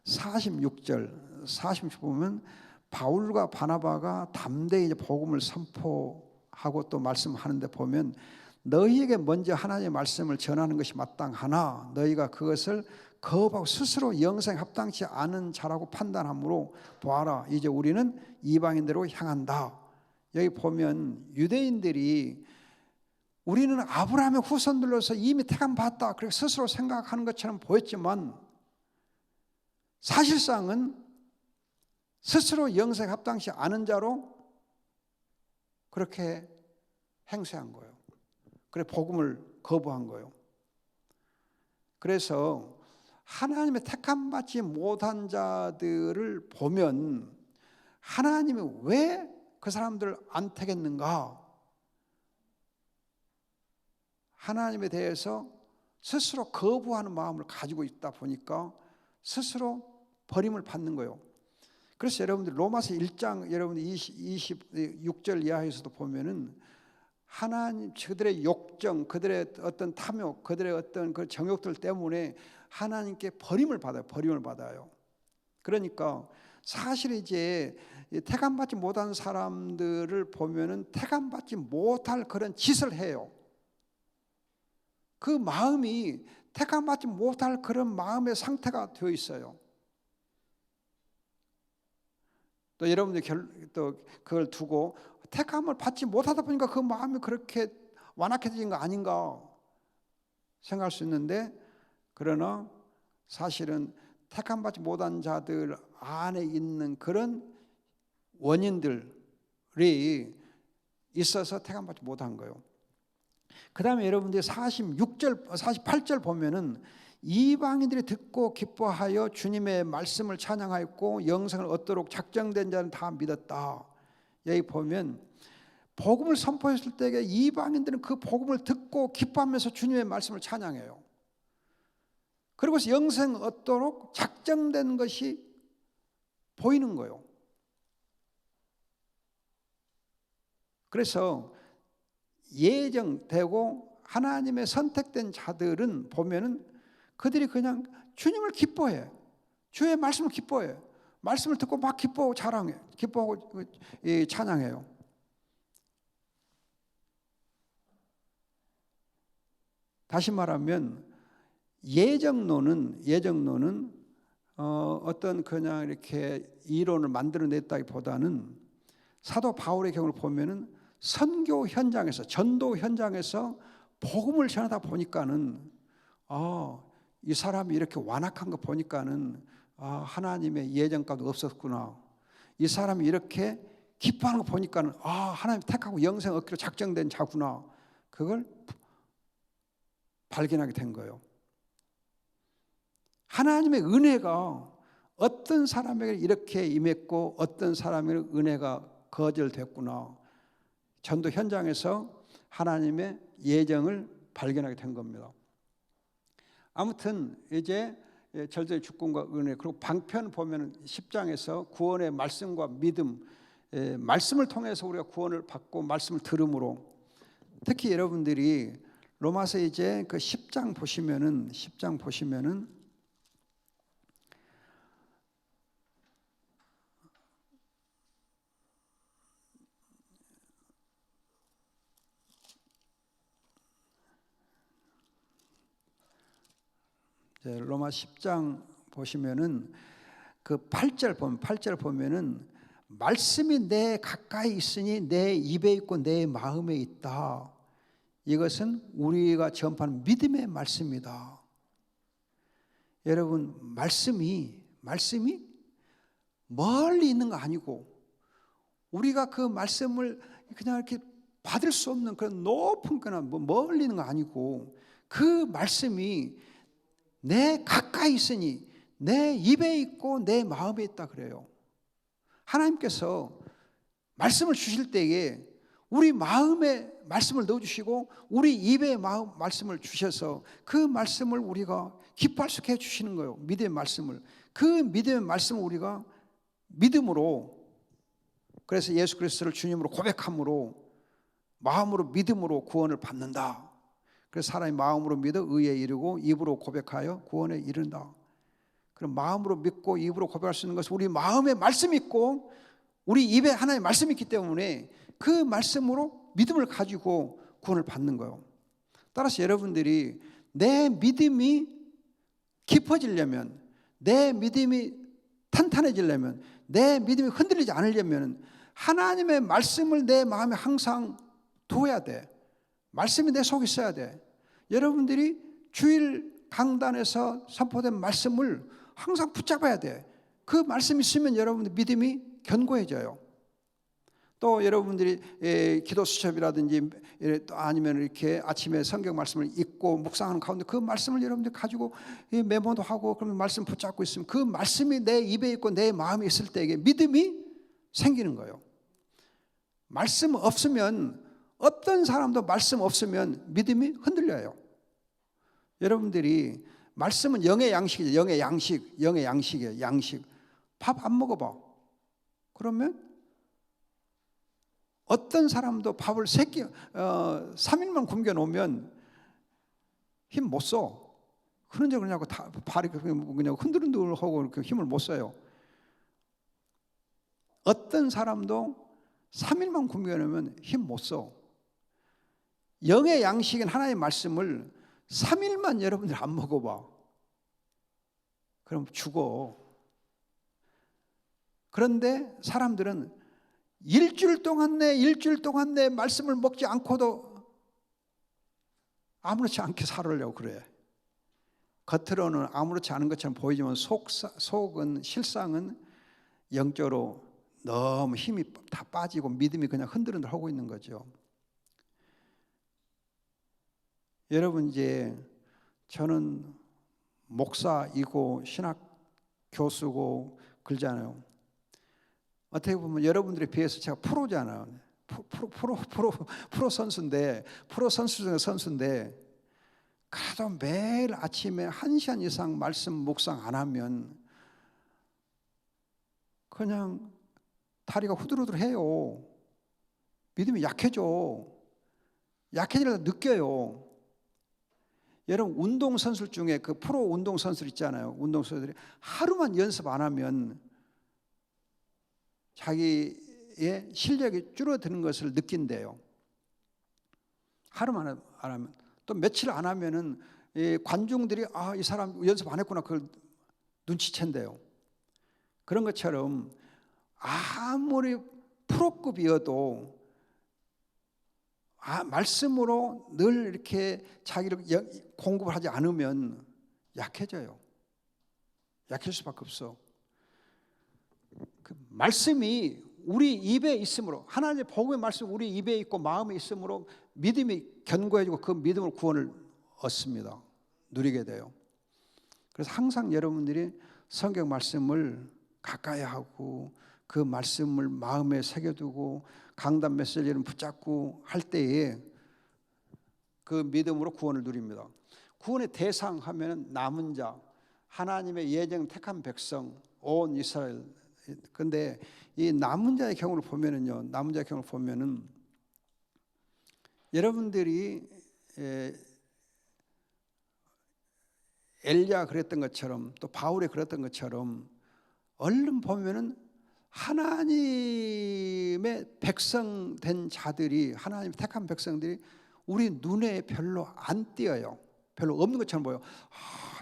Speaker 1: 46절, 46절 보면 바울과 바나바가 담대히 복음을 선포하고 또 말씀하는데 보면 너희에게 먼저 하나님의 말씀을 전하는 것이 마땅하나 너희가 그것을 거부하고 스스로 영생에 합당치 않은 자라고 판단함으로 보아라, 이제 우리는 이방인대로 향한다. 여기 보면 유대인들이 우리는 아브라함의 후손들로서 이미 택함 받았다 그렇게 스스로 생각하는 것처럼 보였지만 사실상은 스스로 영생에 합당치 않은 자로 그렇게 행세한 거예요. 그래 복음을 거부한 거예요. 그래서 하나님의 택함 받지 못한 자들을 보면 하나님이 왜 그 사람들 안 택했는가? 하나님에 대해서 스스로 거부하는 마음을 가지고 있다 보니까 스스로 버림을 받는 거예요. 그래서 여러분들 로마서 1장 여러분 26절 이하에서도 보면은 하나님 그들의 욕정, 그들의 어떤 탐욕, 그들의 어떤 그 정욕들 때문에 하나님께 버림을 받아요. 그러니까 사실 이제 택함받지 못한 사람들을 보면은 택함받지 못할 그런 짓을 해요. 그 마음이 택함받지 못할 그런 마음의 상태가 되어 있어요. 또 여러분들 또 그걸 두고 택함을 받지 못하다 보니까 그 마음이 그렇게 완악해진 거 아닌가 생각할 수 있는데, 그러나 사실은 택함받지 못한 자들 안에 있는 그런 원인들이 있어서 택함받지 못한 거예요. 그 다음에 여러분들이 48절 보면은 이방인들이 듣고 기뻐하여 주님의 말씀을 찬양하였고 영생을 얻도록 작정된 자는 다 믿었다. 여기 보면 복음을 선포했을 때 이방인들은 그 복음을 듣고 기뻐하면서 주님의 말씀을 찬양해요. 그리고서 영생을 얻도록 작정된 것이 보이는 거예요. 그래서 예정되고 하나님의 선택된 자들은 보면은 그들이 그냥 주님을 기뻐해. 주의 말씀을 기뻐해. 말씀을 듣고 막 기뻐하고 자랑해. 기뻐하고 찬양해요. 다시 말하면 예정론은 어떤 그냥 이렇게 이론을 만들어냈다기보다는 사도 바울의 경우를 보면은 선교 현장에서, 전도 현장에서 복음을 전하다 보니까는 이 사람이 이렇게 완악한 거 보니까는 하나님의 예정과도 없었구나. 이 사람이 이렇게 기뻐하는 거 보니까는 하나님 택하고 영생 얻기로 작정된 자구나. 그걸 발견하게 된 거예요. 하나님의 은혜가 어떤 사람에게 이렇게 임했고 어떤 사람에게 은혜가 거절됐구나. 전도 현장에서 하나님의 예정을 발견하게 된 겁니다. 아무튼 이제 절대의 주권과 은혜, 그리고 방편 보면 10장에서 구원의 말씀과 믿음, 말씀을 통해서 우리가 구원을 받고 말씀을 들음으로, 특히 여러분들이 로마서 이제 그 10장 보시면은 로마 10장 보시면은 그 8절 보면은 말씀이 내 가까이 있으니 내 입에 있고 내 마음에 있다. 이것은 우리가 전파하는 믿음의 말씀이다. 여러분, 말씀이 멀리 있는 거 아니고 우리가 그 말씀을 그냥 이렇게 받을 수 없는 그런 높은 거나 멀리 있는 거 아니고 그 말씀이 내 가까이 있으니 내 입에 있고 내 마음에 있다 그래요. 하나님께서 말씀을 주실 때에 우리 마음에 말씀을 넣어주시고 우리 입에 말씀을 주셔서 그 말씀을 우리가 기뻐할 수 있게 해주시는 거예요. 믿음의 말씀을. 그 믿음의 말씀을 우리가 믿음으로, 그래서 예수 그리스도를 주님으로 고백함으로 마음으로 믿음으로 구원을 받는다. 그래서 사람이 마음으로 믿어 의에 이르고 입으로 고백하여 구원에 이른다. 그럼 마음으로 믿고 입으로 고백할 수 있는 것은 우리 마음에 말씀이 있고 우리 입에 하나님의 말씀이 있기 때문에 그 말씀으로 믿음을 가지고 구원을 받는 거예요. 따라서 여러분들이 내 믿음이 깊어지려면, 내 믿음이 탄탄해지려면, 내 믿음이 흔들리지 않으려면 하나님의 말씀을 내 마음에 항상 두어야 돼. 말씀이 내 속에 있어야 돼. 여러분들이 주일 강단에서 선포된 말씀을 항상 붙잡아야 돼. 그 말씀이 있으면 여러분들 믿음이 견고해져요. 또 여러분들이 기도 수첩이라든지 아니면 이렇게 아침에 성경 말씀을 읽고 묵상하는 가운데 그 말씀을 여러분들이 가지고 메모도 하고 그러면 말씀 붙잡고 있으면 그 말씀이 내 입에 있고 내 마음에 있을 때에 믿음이 생기는 거예요. 말씀 없으면, 어떤 사람도 말씀 없으면 믿음이 흔들려요. 여러분들이 말씀은 영의 양식이죠. 영의 양식, 영의 양식이에요. 양식. 밥 안 먹어봐. 그러면 어떤 사람도 밥을 3일만 굶겨 놓으면 힘 못 써. 그런 적을 그냥 발이 그냥 흔들흔들하고 이렇게 힘을 못 써요. 어떤 사람도 3일만 굶겨 놓으면 힘 못 써. 영의 양식인 하나님의 말씀을 3일만 여러분들 안 먹어봐. 그럼 죽어. 그런데 사람들은 일주일 동안 내 말씀을 먹지 않고도 아무렇지 않게 살으려고 그래. 겉으로는 아무렇지 않은 것처럼 보이지만 속은, 실상은 영적으로 너무 힘이 다 빠지고 믿음이 그냥 흔들흔들하고 있는 거죠. 여러분, 이제 저는 목사이고 신학 교수고 그러잖아요. 어떻게 보면 여러분들에 비해서 제가 프로잖아요. 프로 선수인데, 프로 선수 중에 선수인데, 그래도 매일 아침에 1시간 이상 말씀 묵상 안 하면 그냥 다리가 후들후들해요. 믿음이 약해져. 약해지려다 느껴요. 여러분, 운동선수 중에 그 프로 운동선수 있잖아요. 운동선수들이 하루만 연습 안 하면 자기의 실력이 줄어드는 것을 느낀대요. 하루만 안 하면. 또 며칠 안 하면은 관중들이 이 사람 연습 안 했구나 그걸 눈치챈대요. 그런 것처럼 아무리 프로급이어도 말씀으로 늘 이렇게 자기를 공급을 하지 않으면 약해져요. 약해질 수밖에 없어. 그 말씀이 우리 입에 있으므로, 하나님의 복음의 말씀 우리 입에 있고 마음에 있으므로 믿음이 견고해지고 그 믿음으로 구원을 얻습니다. 누리게 돼요. 그래서 항상 여러분들이 성경 말씀을 가까이 하고 그 말씀을 마음에 새겨두고 강단 메시지를 붙잡고 할 때에 그 믿음으로 구원을 누립니다. 구원의 대상 하면 남은 자, 하나님의 예정 택한 백성, 온 이스라엘. 근데 이 남은 자의 경우를 보면은요, 남은 자의 경우를 보면은 여러분들이 엘리야 그랬던 것처럼 또 바울이 그랬던 것처럼 얼른 보면은 하나님의 백성 된 자들이, 하나님 택한 백성들이 우리 눈에 별로 안 띄어요. 별로 없는 것처럼 보여.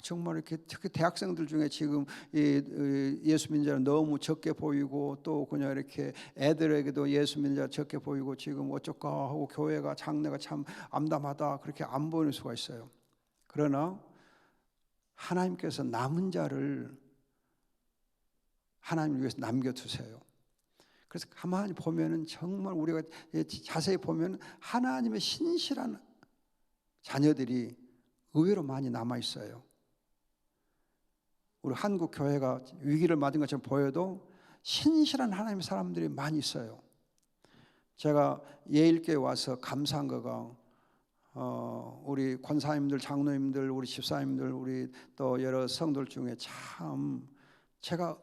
Speaker 1: 정말 이렇게 특히 대학생들 중에 지금 예수 믿는 자는 너무 적게 보이고, 또 그냥 이렇게 애들에게도 예수 믿는 자 적게 보이고, 지금 어쩔까 하고 교회가 장래가 참 암담하다 그렇게 안 보이는 수가 있어요. 그러나 하나님께서 남은 자를 하나님을 위해서 남겨두세요. 그래서 가만히 보면은 정말 우리가 자세히 보면 하나님의 신실한 자녀들이 의외로 많이 남아 있어요. 우리 한국 교회가 위기를 맞은 것처럼 보여도 신실한 하나님의 사람들이 많이 있어요. 제가 예일교회 와서 감사한 거가 우리 권사님들, 장로님들, 우리 집사님들, 우리 또 여러 성도들 중에 참 제가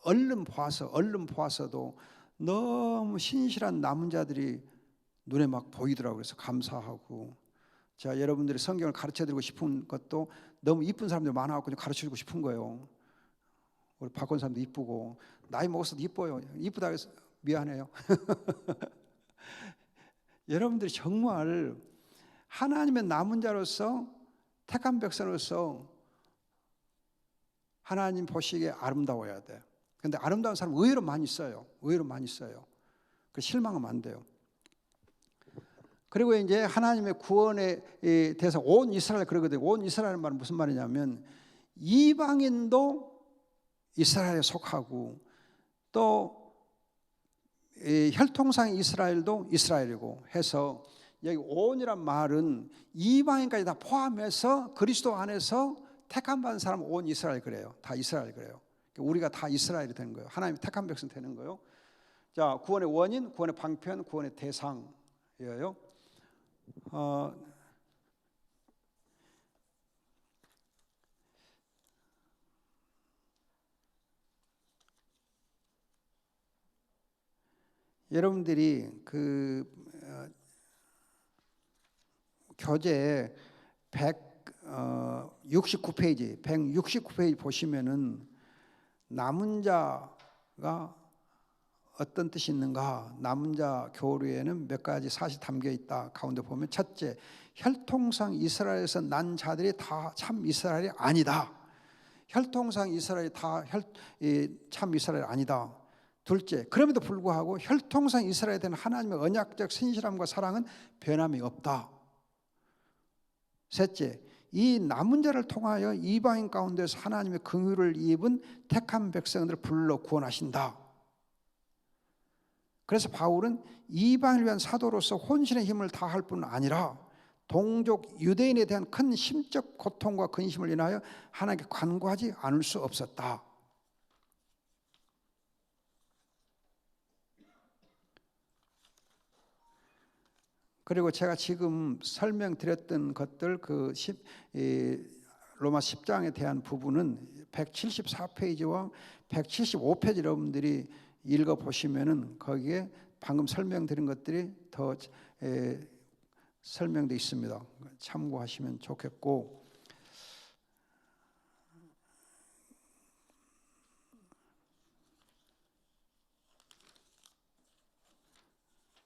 Speaker 1: 얼른 보아서도 너무 신실한 남은 자들이 눈에 막 보이더라고요. 그래서 감사하고, 제가 여러분들이 성경을 가르쳐드리고 싶은 것도 너무 이쁜 사람들이 많아갖고 가르쳐주고 싶은 거예요. 우리 박권 사람도 이쁘고, 나이 먹어서도 이뻐요. 이쁘다 해서 미안해요. 여러분들이 정말 하나님의 남은 자로서, 택한 백성으로서 하나님 보시기에 아름다워야 돼. 근데 아름다운 사람 의외로 많이 있어요. 의외로 많이 있어요. 그 실망하면 안 돼요. 그리고 이제 하나님의 구원에 대해서 온 이스라엘 그러거든요. 온 이스라엘 말은 무슨 말이냐면 이방인도 이스라엘에 속하고, 또 혈통상 이스라엘도 이스라엘이고 해서, 여기 온이란 말은 이방인까지 다 포함해서 그리스도 안에서 택함 받은 사람 온 이스라엘 그래요. 다 이스라엘 그래요. 우리가 다 이스라엘이 되는 거예요. 하나님 택한 백성 되는 거예요. 자, 구원의 원인, 구원의 방편, 구원의 대상이에요. 여러분들이 그 교재 169페이지 보시면은 남은 자가 어떤 뜻이 있는가? 남은 자 교류에는 몇 가지 사실이 담겨 있다. 가운데 보면 첫째, 혈통상 이스라엘에서 난 자들이 다 참 이스라엘이 아니다. 혈통상 이스라엘이 다 참 이스라엘이 아니다. 둘째, 그럼에도 불구하고 혈통상 이스라엘에 대한 하나님의 언약적 신실함과 사랑은 변함이 없다. 셋째, 이 남은 자를 통하여 이방인 가운데서 하나님의 긍휼을 입은 택한 백성들을 불러 구원하신다. 그래서 바울은 이방인을 위한 사도로서 혼신의 힘을 다할 뿐 아니라 동족 유대인에 대한 큰 심적 고통과 근심을 인하여 하나님께 간구하지 않을 수 없었다. 그리고 제가 지금 설명드렸던 것들 로마 10장에 대한 부분은 174페이지와 175페이지 여러분들이 읽어보시면은 거기에 방금 설명드린 것들이 더 설명되어 있습니다. 참고하시면 좋겠고,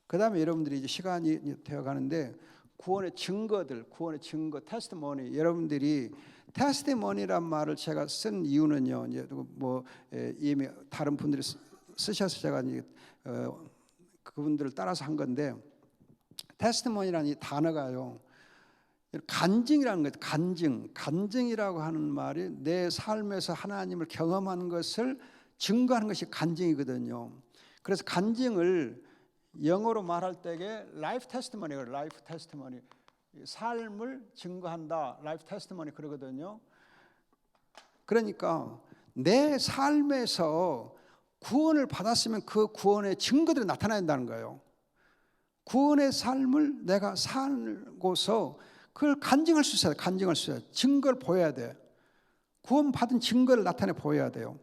Speaker 1: 그 다음에 여러분들이 이제 시간이 되어 가는데 구원의 증거, 테스티머니. 여러분들이 테스티머니란 말을 제가 쓴 이유는요, 이제 이미 다른 분들이 쓰셔서 제가 이제 그분들을 따라서 한 건데, 테스티머니라는 이 단어가요, 간증이라는 거예요. 간증이라고 하는 말이 내 삶에서 하나님을 경험하는 것을 증거하는 것이 간증이거든요. 그래서 간증을 영어로 말할 때에 라이프 테스티머니가 라이프 테스티머니, 삶을 증거한다. 라이프 테스티머니 그러거든요. 그러니까 내 삶에서 구원을 받았으면 그 구원의 증거들이 나타나야 된다는 거예요. 구원의 삶을 내가 살고서 그걸 간증할 수 있어요. 증거를 보여야 돼. 구원받은 증거를 나타내 보여야 돼요.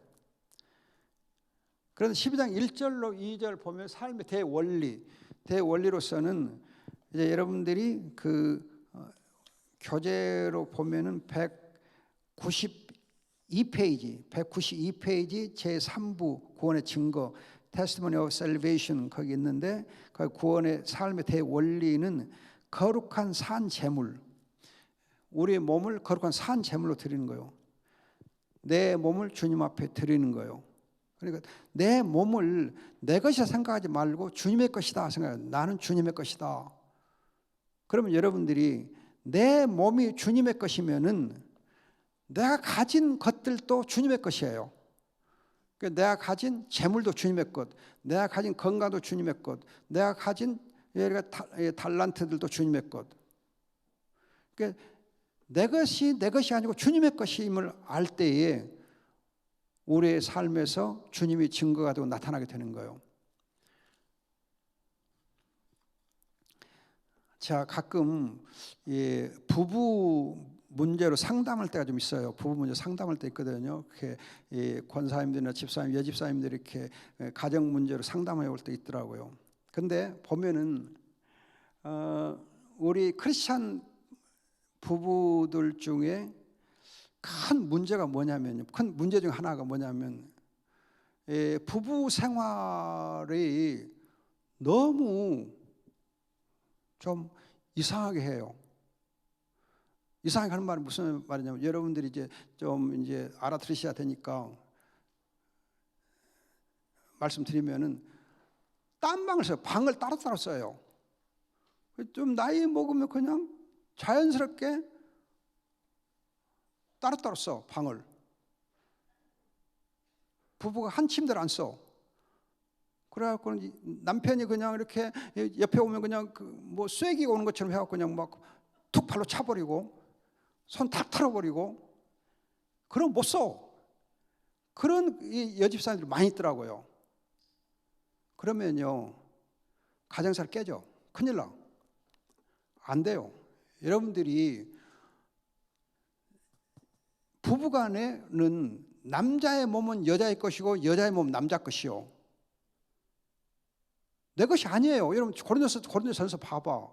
Speaker 1: 그래서 12장 1절로 2절 보면 삶의 대원리로서는 이제 여러분들이 그 교재로 보면은 192페이지 제3부 구원의 증거 Testimony of Salvation 거기 있는데, 그 구원의 삶의 대원리는 거룩한 산 제물, 우리의 몸을 거룩한 산 제물로 드리는 거예요. 내 몸을 주님 앞에 드리는 거예요. 그러니까 내 몸을 내 것이라 생각하지 말고 주님의 것이다 생각해요. 나는 주님의 것이다. 그러면 여러분들이 내 몸이 주님의 것이면은 내가 가진 것들도 주님의 것이에요. 내가 가진 재물도 주님의 것, 내가 가진 건강도 주님의 것, 내가 가진 달란트들도 주님의 것. 그러니까 내 것이 아니고 주님의 것임을 알 때에 우리의 삶에서 주님이 증거가 되고 나타나게 되는 거예요. 자, 가끔 부부 문제로 상담할 때가 좀 있어요. 부부 문제 상담할 때 있거든요. 이렇게 권사님들이나 집사님, 여집사님들이 이렇게 가정 문제로 상담해 올 때 있더라고요. 근데 보면은 우리 크리스찬 부부들 중에 큰 문제가 뭐냐면요. 큰 문제 중 하나가 뭐냐면 부부 생활이 너무 좀 이상하게 해요. 이상하게 하는 말은 무슨 말이냐면, 여러분들이 이제 좀 알아들으셔야 되니까 말씀드리면은 딴 방을 써요. 방을 따로따로 써요. 좀 나이 먹으면 그냥 자연스럽게 따로따로 써, 방을. 부부가 한 침대를 안 써. 그래갖고 남편이 그냥 이렇게 옆에 오면 그냥 뭐 쐐기가 오는 것처럼 해갖고 그냥 막 툭 발로 차버리고 손 탁 털어버리고, 그럼 못 써. 그런 여집사님들이 많이 있더라고요. 그러면요 가정살 깨져. 큰일 나. 안 돼요. 여러분들이 부부간에는 남자의 몸은 여자의 것이고 여자의 몸은 남자 것이요. 내 것이 아니에요. 여러분 고린도전서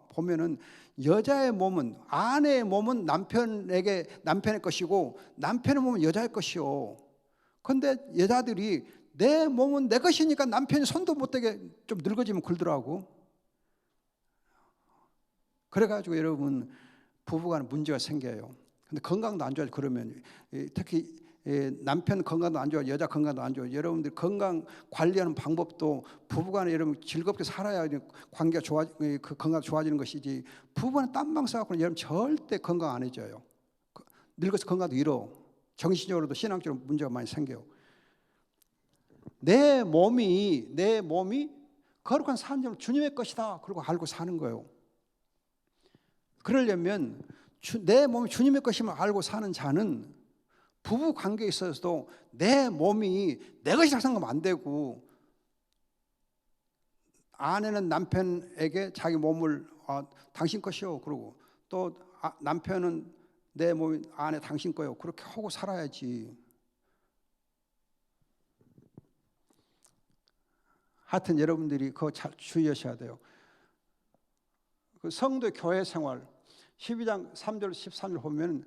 Speaker 1: 보면은 여자의 몸은 아내의 몸은 남편의 것이고 남편의 몸은 여자의 것이요. 그런데 여자들이 내 몸은 내 것이니까 남편이 손도 못 대게 좀 늙어지면 굴더라고. 그래가지고 여러분 부부간에 문제가 생겨요. 근데 건강도 안 좋아요. 그러면 특히 남편 건강도 안 좋아, 여자 건강도 안 좋아. 여러분들 건강 관리하는 방법도 부부간에 여러분 즐겁게 살아야 관계가 그 건강 좋아지는 것이지. 부부간에 딴방 싸갖고는 여러분 절대 건강 안 해져요. 늙어서 건강도 잃어. 정신적으로도 신앙적으로 문제가 많이 생겨요. 내 몸이 거룩한 산점 주님의 것이다. 그러고 알고 사는 거예요. 그러려면 내 몸이 주님의 것임을 알고 사는 자는 부부 관계에 있어서도 내 몸이 내 것이라 생각하면 안 되고, 아내는 남편에게 자기 몸을 당신 것이요 그러고, 또 남편은 내 몸이 아내 당신 거요 그렇게 하고 살아야지. 하여튼 여러분들이 그거 잘 주의하셔야 돼요. 그 성도의 교회 생활 12장 3절 13절 보면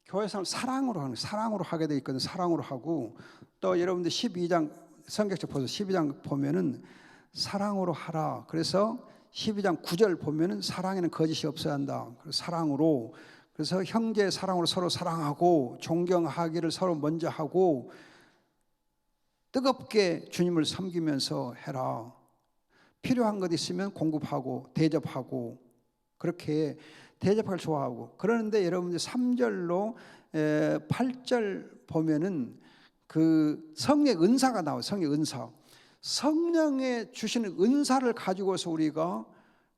Speaker 1: 교회 생활 사랑으로 하게 돼 있거든요. 사랑으로 하고, 또 여러분들 12장 성경책 보세요. 12장 보면은 사랑으로 하라. 그래서 12장 9절 보면은 사랑에는 거짓이 없어야 한다. 그래서 사랑으로, 그래서 형제의 사랑으로 서로 사랑하고 존경하기를 서로 먼저 하고 뜨겁게 주님을 섬기면서 해라. 필요한 것 있으면 공급하고 대접하고, 그렇게 대접을 좋아하고. 그러는데 여러분들 3절로 8절 보면은 그 성령의 은사가 나와요. 성령의 은사. 성령의 주시는 은사를 가지고서 우리가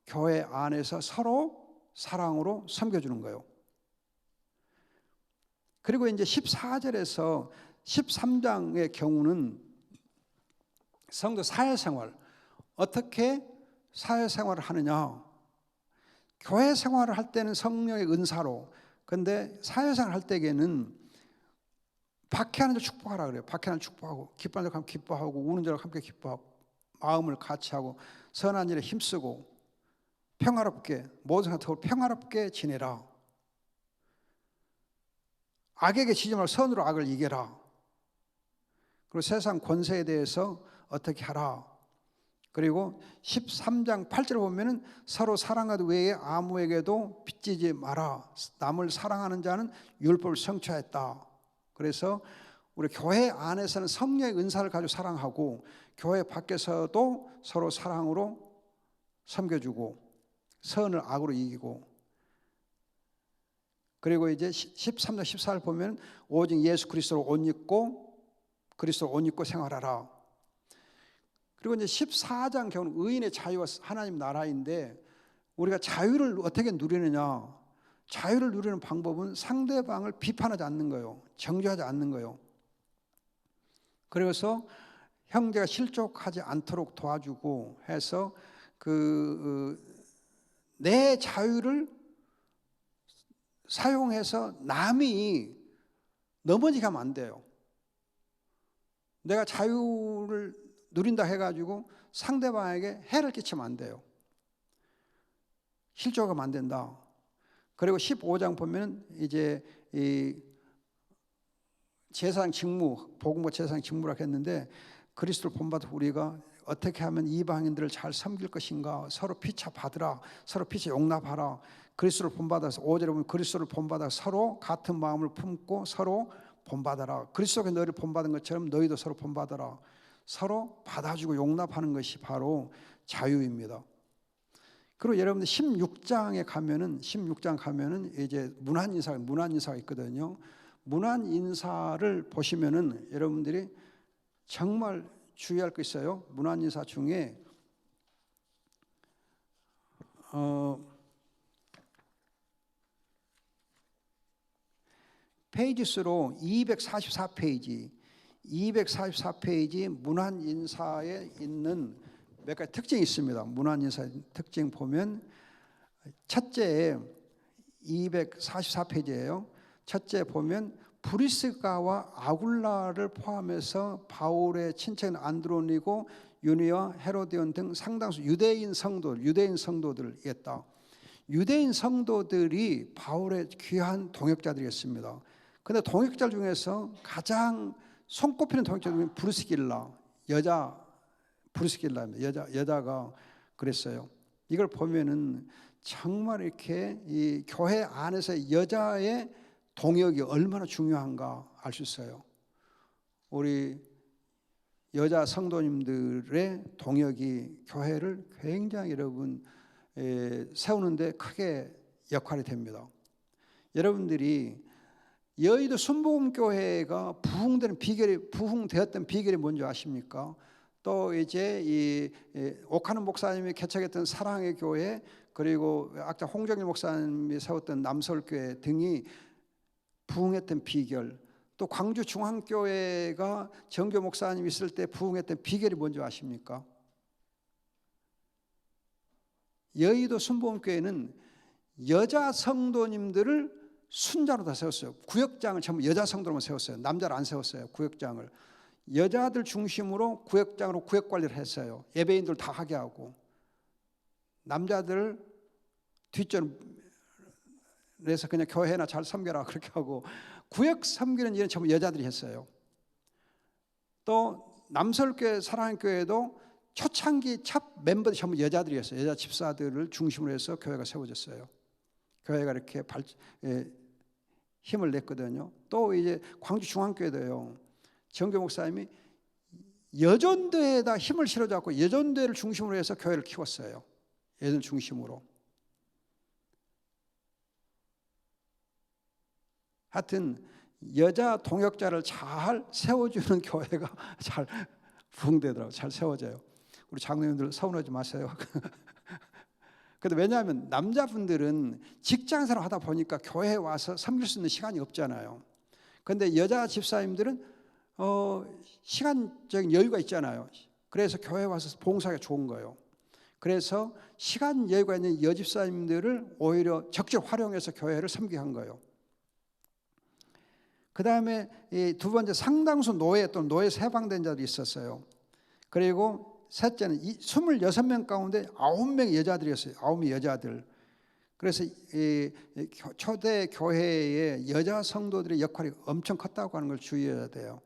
Speaker 1: 교회 안에서 서로 사랑으로 섬겨주는 거예요. 그리고 이제 14절에서 13장의 경우는 성도 사회생활, 어떻게 사회생활을 하느냐. 교회 생활을 할 때는 성령의 은사로, 근데 사회생활 할 때에는 박해하는 자 축복하라 그래요. 박해하는 자 축복하고, 기뻐하는 자 함께 기뻐하고, 우는 자랑 함께 기뻐하고, 마음을 같이 하고, 선한 일에 힘쓰고, 평화롭게, 모든 사람과 평화롭게 지내라. 악에게 지지 말고 선으로 악을 이겨라. 그리고 세상 권세에 대해서 어떻게 하라. 그리고 13장 8절을 보면은 서로 사랑하듯 외에 아무에게도 빚지지 마라. 남을 사랑하는 자는 율법을 성취하였다. 그래서 우리 교회 안에서는 성령의 은사를 가지고 사랑하고, 교회 밖에서도 서로 사랑으로 섬겨주고, 선을 악으로 이기고. 그리고 이제 13장 14절 보면 오직 예수 그리스도로 옷 입고 생활하라. 그리고 이제 14장 경우는 의인의 자유와 하나님 나라인데, 우리가 자유를 어떻게 누리느냐. 자유를 누리는 방법은 상대방을 비판하지 않는 거예요. 정죄하지 않는 거예요. 그래서 형제가 실족하지 않도록 도와주고 해서 내 자유를 사용해서 남이 넘어지게 하면 안 돼요. 내가 자유를 누린다 해가지고 상대방에게 해를 끼치면 안 돼요. 실족하면 안 된다. 그리고 15장 보면 이제 이 제사장 직무, 복음과 제사장 직무라고 했는데, 그리스도를 본받아 우리가 어떻게 하면 이방인들을 잘 섬길 것인가. 서로 피차 받으라. 서로 피차 용납하라. 그리스도를 본받아서 5절에 보면 그리스도를 본받아 서로 같은 마음을 품고 서로 본받아라. 그리스도가 너희를 본받은 것처럼 너희도 서로 본받아라. 서로 받아주고 용납하는 것이 바로 자유입니다. 그리고 여러분들 16장 가면은 이제 문안 인사가 있거든요. 문안 인사를 보시면은 여러분들이 정말 주의할 거 있어요. 문안 인사 중에 페이지 수로 244페이지 문안 인사에 있는 몇 가지 특징이 있습니다. 문안인사의 특징 보면 첫째 244페이지예요. 첫째 보면 브리스가와 아굴라를 포함해서 바울의 친척인 안드로니고 유니와 헤로디온 등 상당수 유대인 성도들이었다. 유대인 성도들이 바울의 귀한 동역자들이었습니다. 그런데 동역자 중에서 가장 손꼽히는 동역자 중에 브루스길라입니다. 여자가 그랬어요. 이걸 보면은 정말 이렇게 이 교회 안에서 여자의 동역이 얼마나 중요한가 알 수 있어요. 우리 여자 성도님들의 동역이 교회를 굉장히 여러분 세우는데 크게 역할이 됩니다. 여러분들이 여의도 순복음교회가 부흥되었던 비결이 뭔지 아십니까? 또 이제 이 옥하는 목사님이 개척했던 사랑의 교회, 그리고 아까 홍정일 목사님이 세웠던 남서울교회 등이 부흥했던 비결, 또 광주 중앙교회가 정교 목사님 있을 때 부흥했던 비결이 뭔지 아십니까? 여의도 순복음교회는 여자 성도님들을 순자로 다 세웠어요. 구역장을 전부 여자 성도로만 세웠어요. 남자를 안 세웠어요. 구역장을 여자들 중심으로 구역장으로 구역 관리를 했어요. 예배인들 다 하게 하고, 남자들 뒷전에서 그냥 교회나 잘 섬겨라 그렇게 하고, 구역 섬기는 일은 전부 여자들이 했어요. 또 남설교회 사랑교회도 초창기 첫 멤버들이 전부 여자들이었어요. 여자 집사들을 중심으로 해서 교회가 세워졌어요. 교회가 이렇게 힘을 냈거든요. 또 이제 광주 중앙교회도요, 정교 목사님이 여전도에다 힘을 실어잡고 여전도를 중심으로 해서 교회를 키웠어요. 여전 중심으로. 하여튼 여자 동역자를 잘 세워주는 교회가 잘 부흥되더라고요. 잘 세워져요. 우리 장로님들 서운하지 마세요. 근데 왜냐하면 남자분들은 직장생활 하다 보니까 교회에 와서 섬길 수 있는 시간이 없잖아요. 그런데 여자 집사님들은 시간적인 여유가 있잖아요. 그래서 교회에 와서 봉사하기가 좋은 거예요. 그래서 시간 여유가 있는 여집사님들을 오히려 적극 활용해서 교회를 섬기게 한 거예요. 그 다음에 두 번째, 상당수 노예 또는 노예에서 해방된 자들이 있었어요. 그리고 셋째는 26명 가운데 9명이 여자들이었어요. 9명이 여자들. 그래서 이 초대 교회의 여자 성도들의 역할이 엄청 컸다고 하는 걸 주의해야 돼요.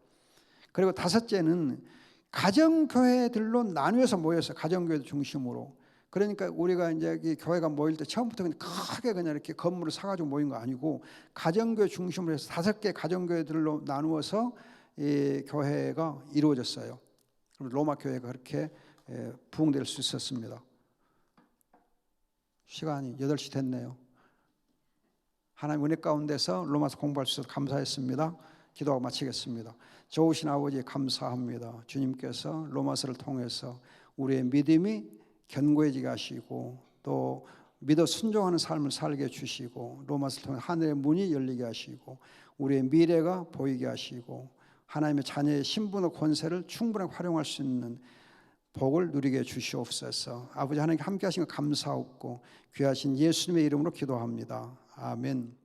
Speaker 1: 그리고 다섯째는 가정교회들로 나누어서 모였어요. 가정교회 중심으로. 그러니까 우리가 이제 이 교회가 모일 때 처음부터 그냥 크게 그냥 이렇게 건물을 사가지고 모인 거 아니고, 가정교회 중심으로 해서 5개 가정교회들로 나누어서 이 교회가 이루어졌어요. 로마 교회가 그렇게 부흥될 수 있었습니다. 시간이 8시 됐네요. 하나님 은혜 가운데서 로마서 공부할 수 있어서 감사했습니다. 기도하고 마치겠습니다. 좋으신 아버지 감사합니다. 주님께서 로마서를 통해서 우리의 믿음이 견고해지게 하시고, 또 믿어 순종하는 삶을 살게 해주시고, 로마서를 통해 하늘의 문이 열리게 하시고, 우리의 미래가 보이게 하시고, 하나님의 자녀의 신분과 권세를 충분하게 활용할 수 있는 복을 누리게 해주시옵소서. 아버지 하나님께 함께 하신 것 감사하고 귀하신 예수님의 이름으로 기도합니다. 아멘.